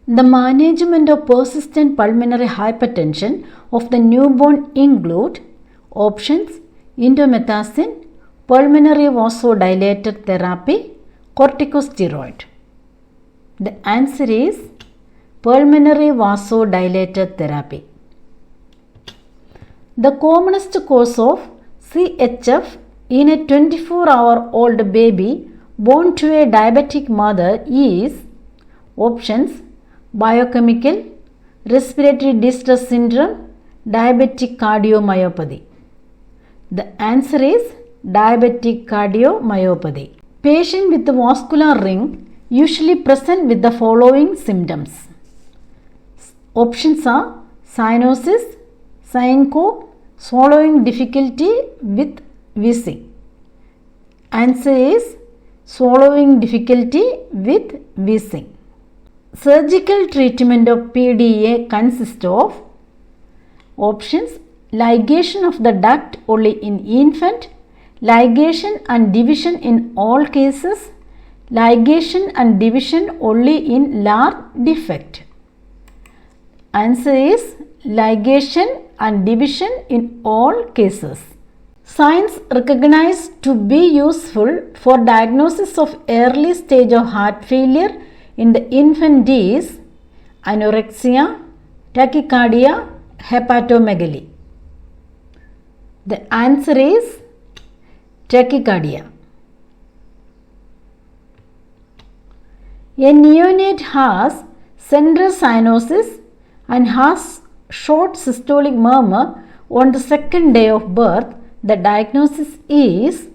The management of persistent pulmonary hypertension of the newborn include options: indomethacin, pulmonary vasodilator therapy, corticosteroid. The answer is pulmonary vasodilator therapy. The commonest cause of CHF in a 24-hour-old baby born to a diabetic mother is options: biochemical, respiratory distress syndrome, diabetic cardiomyopathy. The answer is diabetic cardiomyopathy. Patient with the vascular ring usually present with the following symptoms. Options are cyanosis, syncope, swallowing difficulty with wheezing. Answer is swallowing difficulty with wheezing. Surgical treatment of PDA consists of options: ligation of the duct only in infant, ligation and division in all cases, ligation and division only in large defect. Answer is ligation and division in all cases. Signs recognized to be useful for diagnosis of early stage of heart failure in the infant is anorexia, tachycardia, hepatomegaly. The answer is tachycardia. A neonate has central cyanosis and has short systolic murmur on the second day of birth. The diagnosis is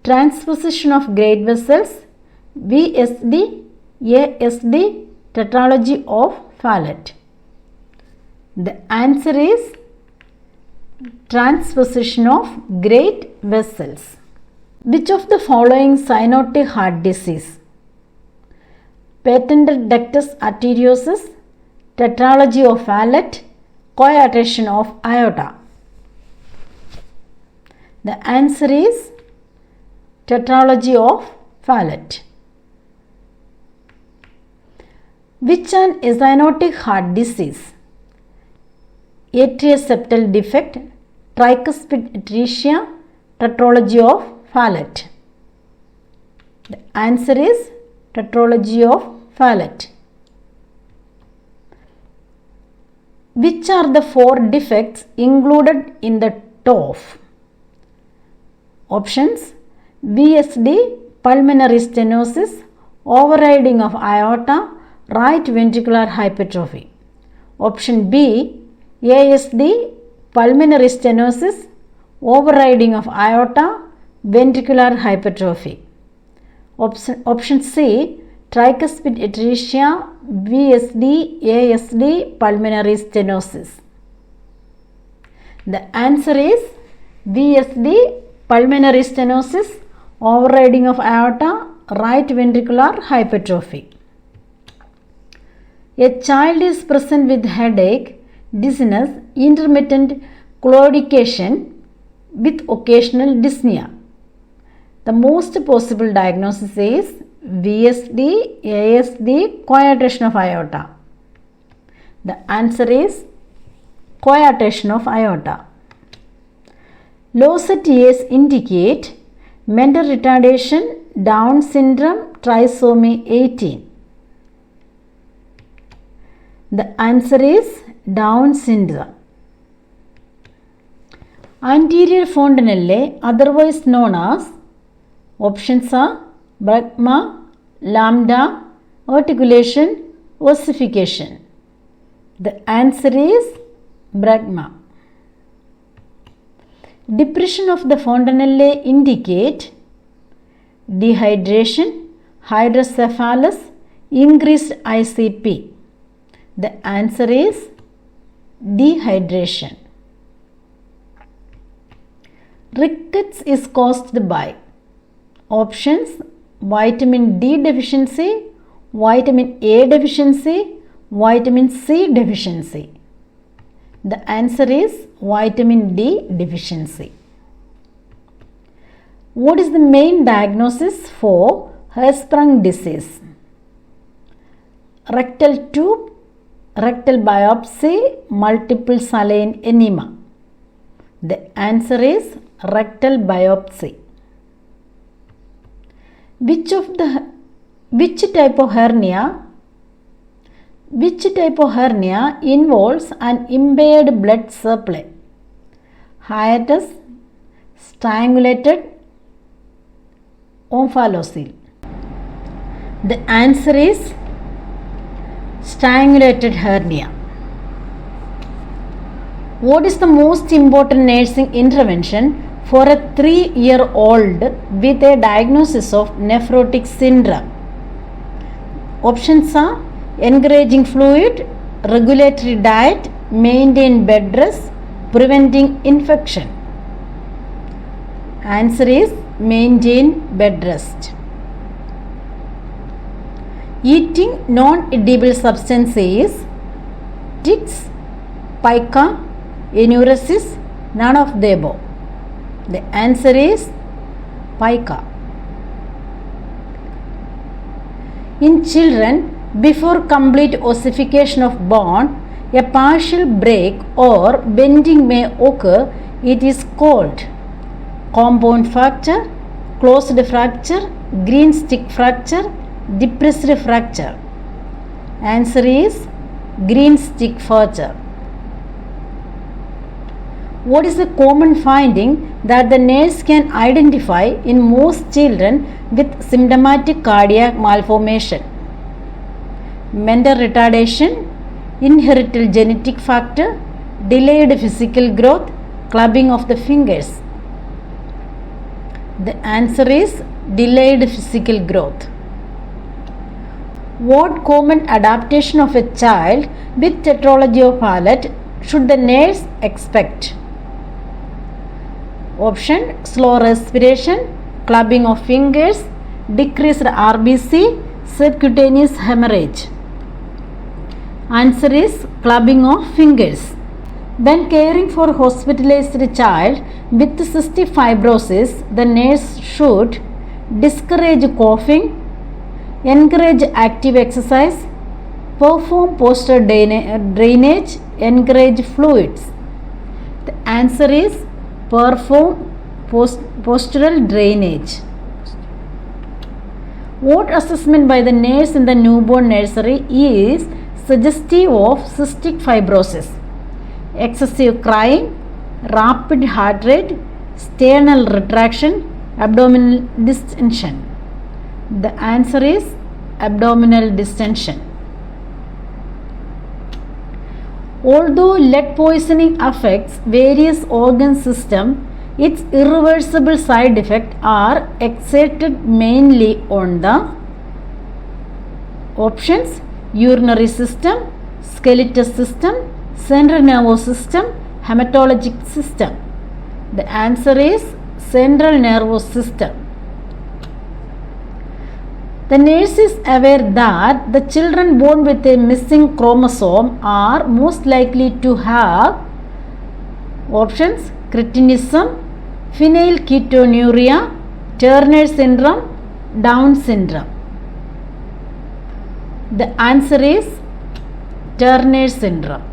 transposition of great vessels, VSD, ASD, tetralogy of Fallot. The answer is transposition of great vessels. Which of the following cyanotic heart disease? Patent ductus arteriosus, tetralogy of Fallot, coarctation of aorta. The answer is tetralogy of Fallot. Which an cyanotic heart disease? Atrial defect, tricuspid atresia, tetralogy of Fallot. The answer is tetralogy of Fallot. Which are the 4 defects included in the TOF? Options: VSD, pulmonary stenosis, overriding of aorta, right ventricular hypertrophy. Option B, ASD, pulmonary stenosis, overriding of aorta, ventricular hypertrophy. Option C, tricuspid atresia, VSD, ASD, pulmonary stenosis. The answer is VSD, pulmonary stenosis, overriding of aorta, right ventricular hypertrophy. A child is present with headache, dizziness, intermittent claudication with occasional dyspnea. The most possible diagnosis is VSD, ASD, coarctation of aorta. The answer is coarctation of aorta. Lowset years indicate mental retardation, Down syndrome, trisomy 18. The answer is Down syndrome. Anterior fontanelle, otherwise known as, options are brakma, lambda, articulation, ossification. The answer is brakma. Depression of the fontanelle indicate dehydration, hydrocephalus, increased ICP. The answer is dehydration. Rickets is caused by options: vitamin D deficiency, vitamin A deficiency, vitamin C deficiency. The answer is vitamin D deficiency. What is the main diagnosis for Hirschsprung disease? rectal tube, rectal biopsy, multiple saline enema. The answer is rectal biopsy. Which type of hernia involves an impaired blood supply? Hiatus, strangulated, omphalocele. The answer is strangulated hernia. What is the most important nursing intervention for a 3-year-old with a diagnosis of nephrotic syndrome? Options are encouraging fluid, regulatory diet, maintain bed rest, preventing infection. Answer is maintain bed rest. Eating non-edible substances, ticks, pica, enuresis, none of the above. The answer is pica. In children, before complete ossification of bone, a partial break or bending may occur. It is called compound fracture, closed fracture, green stick fracture, depressed fracture. Answer is green stick fracture. What is the common finding that the nurse can identify in most children with symptomatic cardiac malformation? Mental retardation, inherited genetic factor, delayed physical growth, clubbing of the fingers. The answer is delayed physical growth. What common adaptation of a child with tetralogy of Fallot should the nurse expect? Option: slow respiration, clubbing of fingers, decreased RBC, subcutaneous hemorrhage. Answer is clubbing of fingers. When caring for hospitalized child with cystic fibrosis, the nurse should discourage coughing, encourage active exercise, perform postural drainage, encourage fluids. The answer is perform postural drainage. What assessment by the nurse in the newborn nursery is suggestive of cystic fibrosis? Excessive crying, rapid heart rate, sternal retraction, abdominal distension. The answer is abdominal distension. Although lead poisoning affects various organ systems, its irreversible side effects are exerted mainly on the options: urinary system, skeletal system, central nervous system, hematologic system. The answer is central nervous system. The nurse is aware that the children born with a missing chromosome are most likely to have options: cretinism, phenylketonuria, Turner syndrome, Down syndrome. The answer is Turner syndrome.